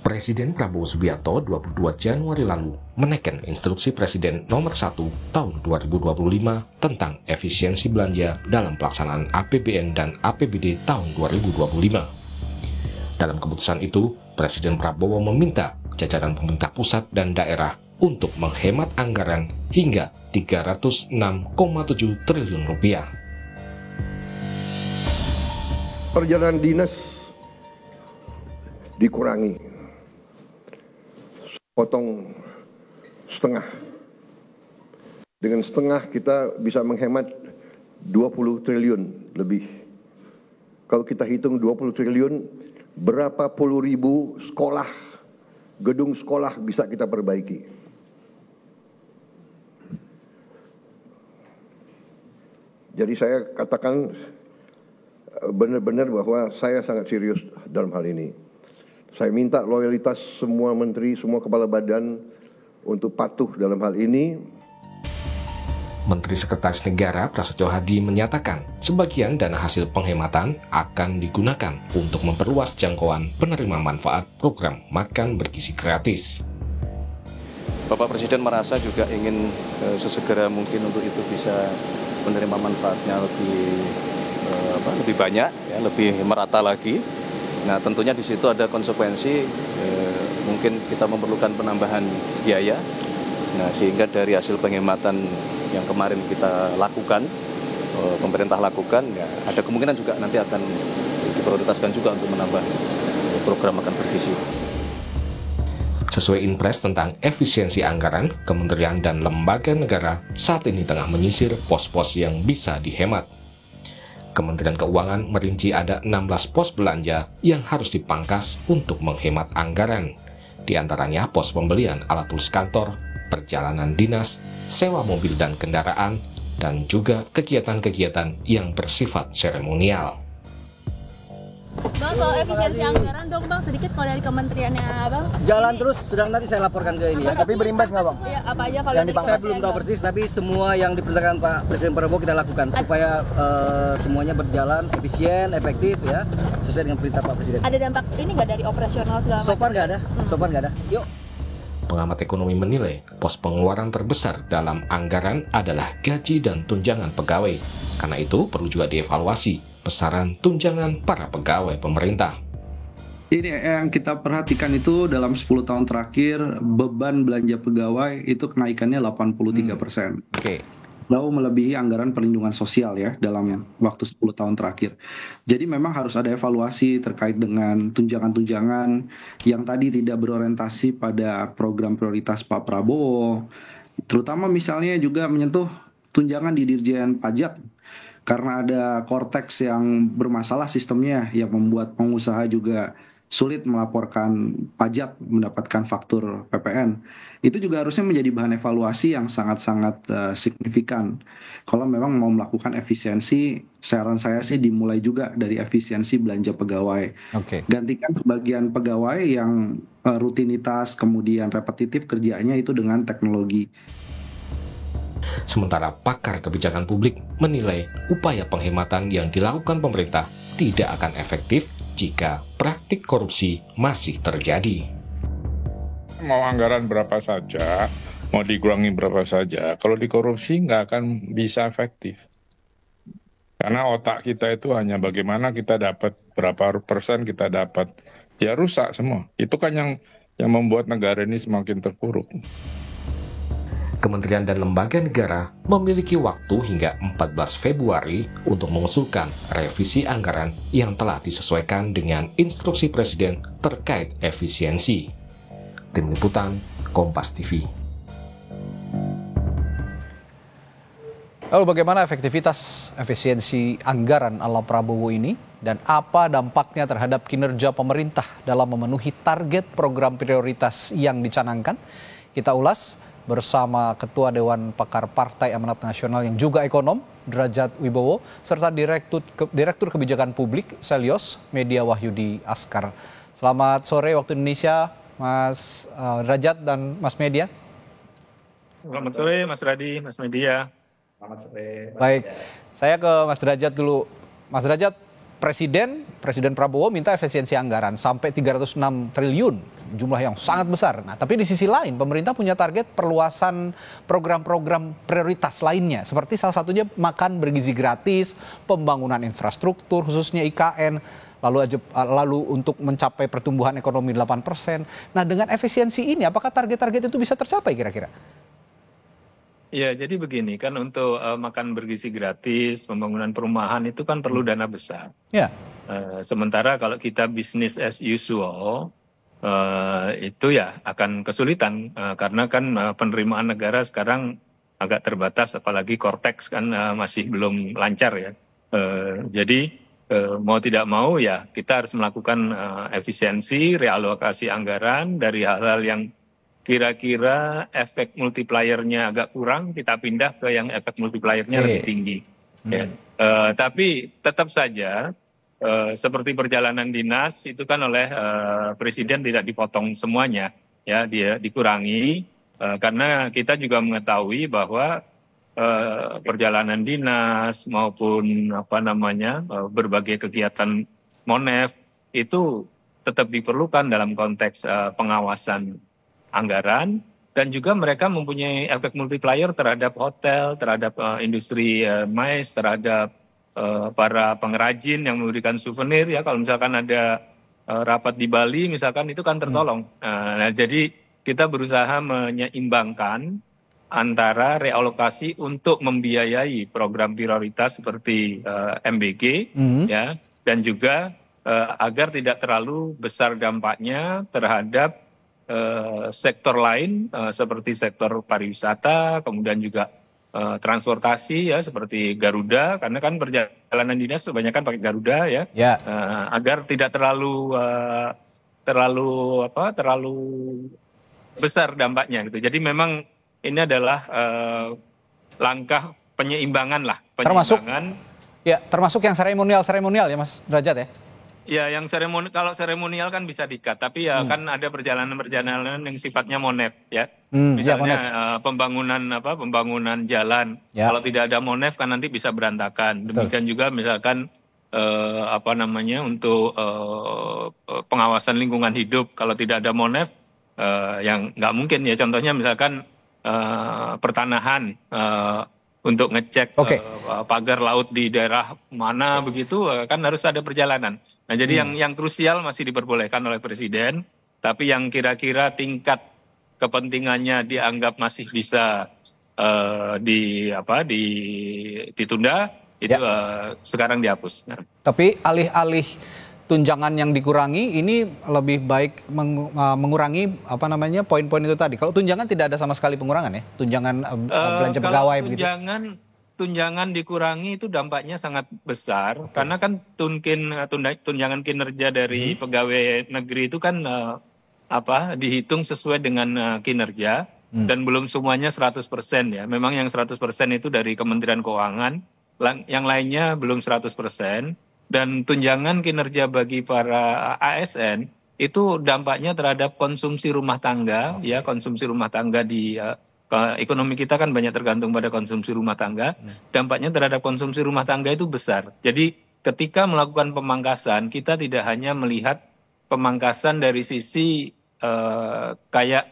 Presiden Prabowo Subianto 22 Januari lalu menekan instruksi Presiden nomor 1 tahun 2025 tentang efisiensi belanja dalam pelaksanaan APBN dan APBD tahun 2025. Dalam keputusan itu, Presiden Prabowo meminta jajaran pemerintah pusat dan daerah untuk menghemat anggaran hingga 306,7 triliun rupiah. Perjalanan dinas dikurangi, potong setengah. Dengan setengah kita bisa menghemat 20 triliun lebih. Kalau kita hitung 20 triliun, berapa puluh ribu sekolah, gedung sekolah bisa kita perbaiki. Jadi saya katakan benar-benar bahwa saya sangat serius dalam hal ini. Saya minta loyalitas semua menteri, semua kepala badan untuk patuh dalam hal ini. Menteri Sekretaris Negara Prasetyo Hadi menyatakan sebagian dana hasil penghematan akan digunakan untuk memperluas jangkauan penerima manfaat program makan bergizi gratis. Bapak Presiden merasa juga ingin sesegera mungkin untuk itu bisa menerima manfaatnya lebih banyak, ya, lebih merata lagi. Nah, tentunya di situ ada konsekuensi, mungkin kita memerlukan penambahan biaya. Nah, sehingga dari hasil penghematan yang kemarin kita lakukan, pemerintah lakukan, ya, ada kemungkinan juga nanti akan diprioritaskan juga untuk menambah program makan bergizi. Sesuai Inpres tentang efisiensi anggaran, kementerian dan lembaga negara saat ini tengah menyisir pos-pos yang bisa dihemat. Kementerian Keuangan merinci ada 16 pos belanja yang harus dipangkas untuk menghemat anggaran. Di antaranya pos pembelian alat tulis kantor, perjalanan dinas, sewa mobil dan kendaraan, dan juga kegiatan-kegiatan yang bersifat seremonial. Bang, soal efisiensi anggaran dong Bang, sedikit kalau dari kementeriannya Bang. Jalan terus, sedang nanti saya laporkan ke ini ya. Tapi berimbas nggak Bang? Ya, apa aja kalau Saya belum tahu persis, tapi semua yang diperintahkan Pak Presiden Prabowo kita lakukan supaya semuanya berjalan efisien, efektif ya, sesuai dengan perintah Pak Presiden. Ada dampak ini nggak dari operasional segala macam? So far nggak ada. Yuk. Pengamat ekonomi menilai pos pengeluaran terbesar dalam anggaran adalah gaji dan tunjangan pegawai. Karena itu perlu juga dievaluasi besaran tunjangan para pegawai pemerintah. Ini yang kita perhatikan itu dalam 10 tahun terakhir beban belanja pegawai itu kenaikannya 83%. Oke. Jauh melebihi anggaran perlindungan sosial ya dalam waktu 10 tahun terakhir. Jadi memang harus ada evaluasi terkait dengan tunjangan-tunjangan yang tadi tidak berorientasi pada program prioritas Pak Prabowo. Terutama misalnya juga menyentuh tunjangan di Dirjen Pajak. Karena ada Cortex yang bermasalah sistemnya yang membuat pengusaha juga sulit melaporkan pajak, mendapatkan faktur PPN. Itu juga harusnya menjadi bahan evaluasi yang sangat-sangat signifikan. Kalau memang mau melakukan efisiensi, saran saya sih dimulai juga dari efisiensi belanja pegawai. Oke. Gantikan sebagian pegawai yang rutinitas kemudian repetitif kerjanya itu dengan teknologi. Sementara pakar kebijakan publik menilai upaya penghematan yang dilakukan pemerintah tidak akan efektif jika praktik korupsi masih terjadi. Mau anggaran berapa saja, mau dikurangi berapa saja, kalau dikorupsi nggak akan bisa efektif. Karena otak kita itu hanya bagaimana kita dapat, berapa persen kita dapat. Ya rusak semua. Itu kan yang membuat negara ini semakin terpuruk. Kementerian dan lembaga negara memiliki waktu hingga 14 Februari untuk mengusulkan revisi anggaran yang telah disesuaikan dengan instruksi Presiden terkait efisiensi. Tim Liputan, Kompas TV. Lalu bagaimana efektivitas efisiensi anggaran ala Prabowo ini dan apa dampaknya terhadap kinerja pemerintah dalam memenuhi target program prioritas yang dicanangkan? Kita ulas bersama Ketua Dewan Pakar Partai Amanat Nasional yang juga ekonom, Derajat Wibowo, serta Direktur Kebijakan Publik, Selyos, Media Wahyudi Askar. Selamat sore waktu Indonesia, Mas Derajat dan Mas Media. Selamat sore, Mas Radi, Mas Media. Selamat sore. Baik, saya ke Mas Derajat dulu. Mas Derajat, Presiden Prabowo minta efisiensi anggaran sampai 306 triliun, jumlah yang sangat besar. Nah, tapi di sisi lain pemerintah punya target perluasan program-program prioritas lainnya, seperti salah satunya makan bergizi gratis, pembangunan infrastruktur khususnya IKN, lalu untuk mencapai pertumbuhan ekonomi 8%. Nah, dengan efisiensi ini apakah target-target itu bisa tercapai kira-kira? Ya, jadi begini kan untuk makan bergizi gratis, pembangunan perumahan itu kan perlu dana besar. Ya. Sementara kalau kita bisnis as usual, itu ya akan kesulitan karena kan penerimaan negara sekarang agak terbatas, apalagi Cortex kan masih belum lancar ya. Jadi mau tidak mau ya kita harus melakukan efisiensi, realokasi anggaran dari hal-hal yang kira-kira efek multipliernya agak kurang, kita pindah ke yang efek multipliernya lebih tinggi. Ya. Tapi tetap saja seperti perjalanan dinas itu kan oleh presiden tidak dipotong semuanya, ya dia dikurangi karena kita juga mengetahui bahwa perjalanan dinas maupun berbagai kegiatan Monef itu tetap diperlukan dalam konteks pengawasan anggaran, dan juga mereka mempunyai efek multiplier terhadap hotel, terhadap industri mais, terhadap para pengrajin yang memberikan souvenir ya. Kalau misalkan ada rapat di Bali misalkan, itu kan tertolong. Nah, jadi kita berusaha menyeimbangkan antara realokasi untuk membiayai program prioritas seperti MBG ya, dan juga agar tidak terlalu besar dampaknya terhadap sektor lain seperti sektor pariwisata, kemudian juga transportasi ya seperti Garuda, karena kan perjalanan dinas kebanyakan pakai Garuda ya, agar tidak terlalu besar dampaknya gitu. Jadi memang ini adalah langkah penyeimbangan lah, termasuk yang seremonial ya Mas Derajat ya. Ya, yang kalau seremonial kan bisa di-cut, tapi ya kan ada perjalanan-perjalanan yang sifatnya Monef ya. Misalnya pembangunan jalan. Ya. Kalau tidak ada Monef kan nanti bisa berantakan. Demikian juga misalkan untuk pengawasan lingkungan hidup, kalau tidak ada Monef yang nggak mungkin ya. Contohnya misalkan pertanahan, untuk ngecek pagar laut di daerah mana begitu kan harus ada perjalanan. Nah, jadi yang krusial masih diperbolehkan oleh presiden, tapi yang kira-kira tingkat kepentingannya dianggap masih bisa ditunda itu sekarang dihapus. Nah. Tapi alih-alih tunjangan yang dikurangi, ini lebih baik mengurangi poin-poin itu tadi. Kalau tunjangan tidak ada sama sekali pengurangan ya, tunjangan belanja pegawai begitu. Tunjangan dikurangi itu dampaknya sangat besar karena kan tunjangan kinerja dari pegawai negeri itu kan dihitung sesuai dengan kinerja dan belum semuanya 100% ya. Memang yang 100% itu dari Kementerian Keuangan, yang lainnya belum 100%. Dan tunjangan kinerja bagi para ASN itu dampaknya terhadap konsumsi rumah tangga, ya konsumsi rumah tangga di ekonomi kita kan banyak tergantung pada konsumsi rumah tangga. Dampaknya terhadap konsumsi rumah tangga itu besar. Jadi ketika melakukan pemangkasan, kita tidak hanya melihat pemangkasan dari sisi kayak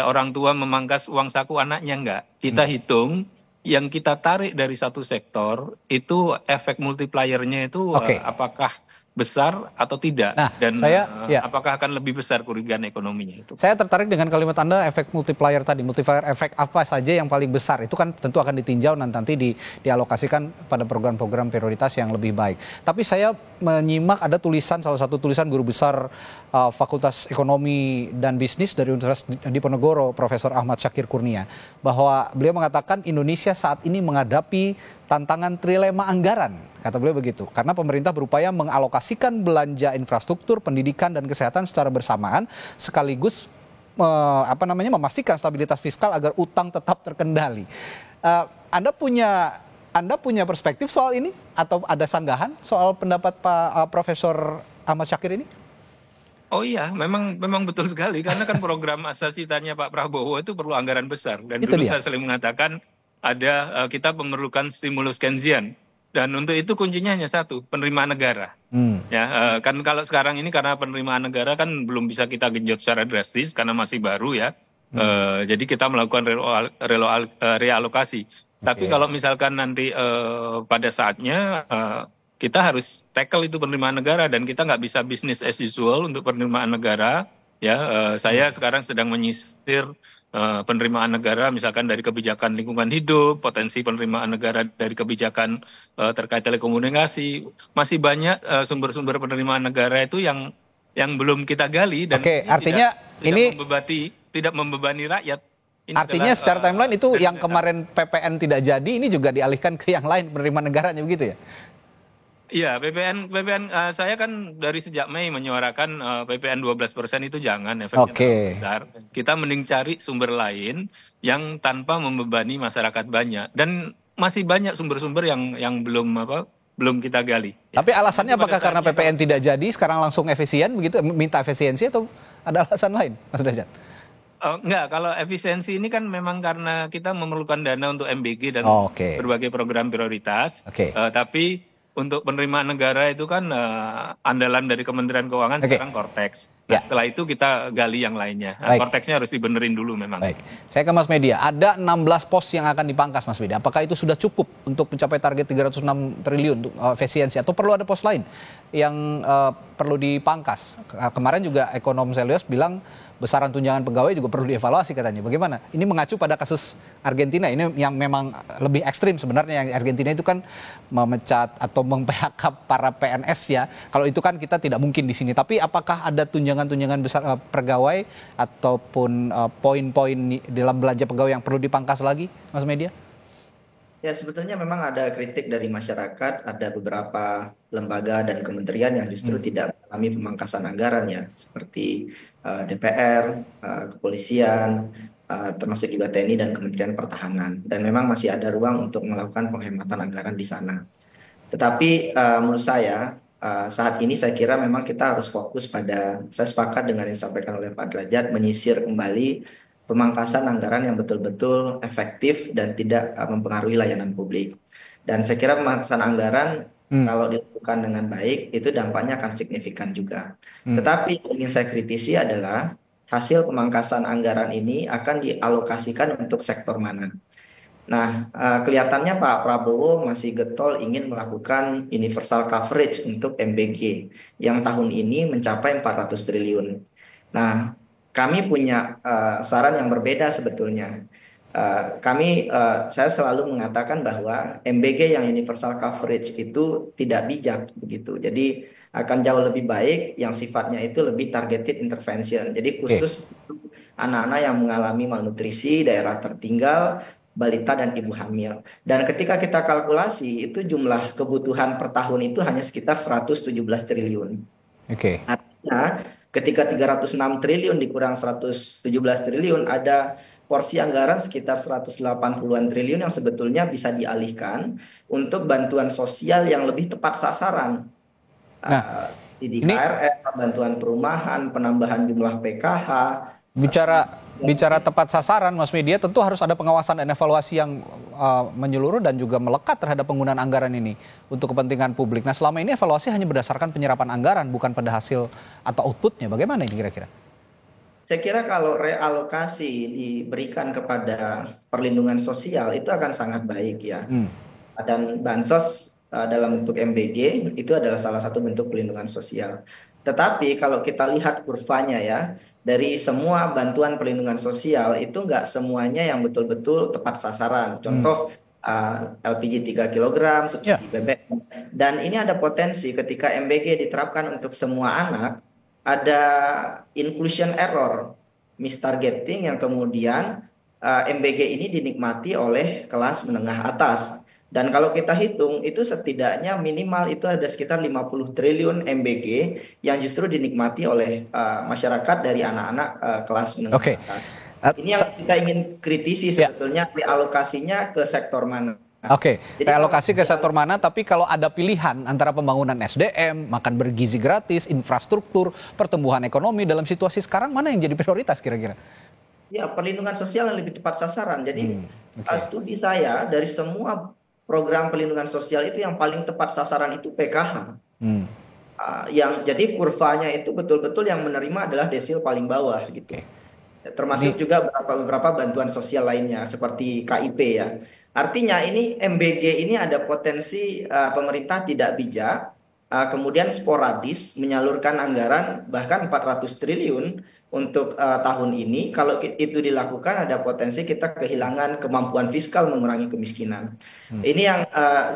orang tua memangkas uang saku anaknya, enggak. Kita hitung yang kita tarik dari satu sektor itu efek multipliernya itu apakah besar atau tidak, dan apakah akan lebih besar kerugian ekonominya itu. Saya tertarik dengan kalimat Anda efek multiplier tadi. Multiplier efek apa saja yang paling besar itu kan tentu akan ditinjau dan nanti dialokasikan pada program-program prioritas yang lebih baik. Tapi saya menyimak ada salah satu tulisan guru besar Fakultas Ekonomi dan Bisnis dari Universitas Diponegoro, Profesor Ahmad Syakir Kurnia, bahwa beliau mengatakan Indonesia saat ini menghadapi tantangan trilema anggaran, kata beliau begitu, karena pemerintah berupaya mengalokasikan belanja infrastruktur, pendidikan dan kesehatan secara bersamaan sekaligus memastikan stabilitas fiskal agar utang tetap terkendali. Anda punya perspektif soal ini atau ada sanggahan soal pendapat Pak Profesor Ahmad Syakir ini? Oh iya, memang betul sekali, karena kan program asas-citanya Pak Prabowo itu perlu anggaran besar, dan dulu saya sering mengatakan kita memerlukan stimulus Keynesian. Dan untuk itu kuncinya hanya satu, penerimaan negara. Ya, kan kalau sekarang ini karena penerimaan negara kan belum bisa kita genjot secara drastis karena masih baru ya. Jadi kita melakukan realokasi. Tapi kalau misalkan nanti pada saatnya kita harus tackle itu penerimaan negara dan kita nggak bisa business as usual untuk penerimaan negara. Ya, saya sekarang sedang menyisir penerimaan negara misalkan dari kebijakan lingkungan hidup, potensi penerimaan negara dari kebijakan terkait telekomunikasi, masih banyak sumber-sumber penerimaan negara itu yang belum kita gali dan artinya tidak membebani rakyat. Ini artinya adalah, secara timeline itu yang kemarin PPN tidak jadi ini juga dialihkan ke yang lain penerimaan negaranya begitu ya? Iya, PPN saya kan dari sejak Mei menyuarakan PPN 12% itu jangan efeknya terlalu besar. Kita mending cari sumber lain yang tanpa membebani masyarakat banyak dan masih banyak sumber-sumber yang belum kita gali. Tapi alasannya apakah karena PPN tidak jadi sekarang langsung efisien begitu, minta efisiensi atau ada alasan lain, Mas Derajat? Enggak, kalau efisiensi ini kan memang karena kita memerlukan dana untuk MBG dan berbagai program prioritas. Tapi untuk penerimaan negara itu kan andalan dari Kementerian Keuangan sekarang Kortex. Nah, setelah itu kita gali yang lainnya. Korteksnya harus dibenerin dulu memang. Baik. Saya ke Mas Media. Ada 16 pos yang akan dipangkas, Mas Media. Apakah itu sudah cukup untuk mencapai target 306 triliun untuk efisiensi atau perlu ada pos lain yang perlu dipangkas? Kemarin juga ekonom Selios bilang besaran tunjangan pegawai juga perlu dievaluasi katanya. Bagaimana? Ini mengacu pada kasus Argentina ini yang memang lebih ekstrim sebenarnya. Yang Argentina itu kan memecat atau mem-PHK para PNS ya. Kalau itu kan kita tidak mungkin di sini. Tapi apakah ada tunjangan-tunjangan besar pegawai ataupun poin-poin dalam belanja pegawai yang perlu dipangkas lagi, Mas Media? Ya, sebetulnya memang ada kritik dari masyarakat, ada beberapa lembaga dan kementerian yang justru tidak mengalami pemangkasan anggaran ya, seperti DPR, kepolisian, termasuk juga TNI dan Kementerian Pertahanan. Dan memang masih ada ruang untuk melakukan penghematan anggaran di sana. Tetapi menurut saya, saat ini saya kira memang kita harus fokus pada, saya sepakat dengan yang disampaikan oleh Pak Derajat, menyisir kembali pemangkasan anggaran yang betul-betul efektif dan tidak mempengaruhi layanan publik. Dan saya kira pemangkasan anggaran kalau dilakukan dengan baik itu dampaknya akan signifikan juga. Tetapi yang ingin saya kritisi adalah hasil pemangkasan anggaran ini akan dialokasikan untuk sektor mana. Nah, kelihatannya Pak Prabowo masih getol ingin melakukan universal coverage untuk MBG yang tahun ini mencapai 400 triliun. Nah, kami punya saran yang berbeda sebetulnya. Saya selalu mengatakan bahwa MBG yang universal coverage itu tidak bijak begitu. Jadi akan jauh lebih baik yang sifatnya itu lebih targeted intervention. Jadi khusus anak-anak yang mengalami malnutrisi, daerah tertinggal, balita dan ibu hamil. Dan ketika kita kalkulasi itu jumlah kebutuhan per tahun itu hanya sekitar 117 triliun. Artinya ketika 306 triliun dikurang 117 triliun, ada porsi anggaran sekitar 180-an triliun yang sebetulnya bisa dialihkan untuk bantuan sosial yang lebih tepat sasaran. Di KRR, bantuan perumahan, penambahan jumlah PKH. Bicara tepat sasaran, Mas Media, tentu harus ada pengawasan dan evaluasi yang menyeluruh dan juga melekat terhadap penggunaan anggaran ini untuk kepentingan publik. Nah, selama ini evaluasi hanya berdasarkan penyerapan anggaran, bukan pada hasil atau outputnya. Bagaimana ini kira-kira? Saya kira kalau realokasi diberikan kepada perlindungan sosial itu akan sangat baik ya. Dan bansos dalam bentuk MBG itu adalah salah satu bentuk perlindungan sosial. Tetapi kalau kita lihat kurvanya ya, dari semua bantuan perlindungan sosial itu nggak semuanya yang betul-betul tepat sasaran. Contoh LPG 3 kg, subsidi BBM. Dan ini ada potensi ketika MBG diterapkan untuk semua anak, ada inclusion error, mistargeting yang kemudian MBG ini dinikmati oleh kelas menengah atas. Dan kalau kita hitung itu setidaknya minimal itu ada sekitar 50 triliun MBG yang justru dinikmati oleh masyarakat dari anak-anak kelas menengah atas. Ini yang kita ingin kritisi sebetulnya, realokasinya ke sektor mana. Realokasi ke sektor mana, tapi kalau ada pilihan antara pembangunan SDM, makan bergizi gratis, infrastruktur, pertumbuhan ekonomi dalam situasi sekarang, mana yang jadi prioritas kira-kira? Ya, perlindungan sosial yang lebih tepat sasaran. Jadi studi saya dari semua program pelindungan sosial itu yang paling tepat sasaran itu PKH. Yang jadi kurvanya itu betul-betul yang menerima adalah desil paling bawah gitu. Termasuk juga beberapa bantuan sosial lainnya seperti KIP ya. Artinya ini MBG ini ada potensi pemerintah tidak bijak, kemudian sporadis menyalurkan anggaran bahkan 400 triliun untuk tahun ini. Kalau itu dilakukan ada potensi kita kehilangan kemampuan fiskal mengurangi kemiskinan. Ini yang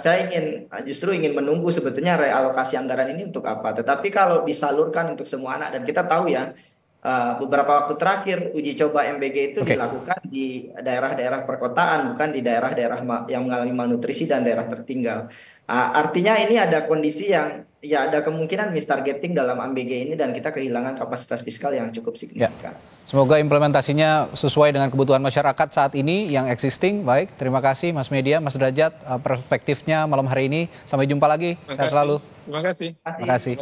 saya justru ingin menunggu sebetulnya realokasi anggaran ini untuk apa. Tetapi kalau disalurkan untuk semua anak, dan kita tahu ya beberapa waktu terakhir uji coba MBG itu dilakukan di daerah-daerah perkotaan, bukan di daerah-daerah yang mengalami malnutrisi dan daerah tertinggal. Artinya ini ada kondisi yang ya ada kemungkinan mistargeting dalam MBG ini dan kita kehilangan kapasitas fiskal yang cukup signifikan. Semoga implementasinya sesuai dengan kebutuhan masyarakat saat ini yang existing. Baik, terima kasih Mas Media, Mas Derajat, perspektifnya malam hari ini. Sampai jumpa lagi. Sehat selalu. Terima kasih. Terima kasih.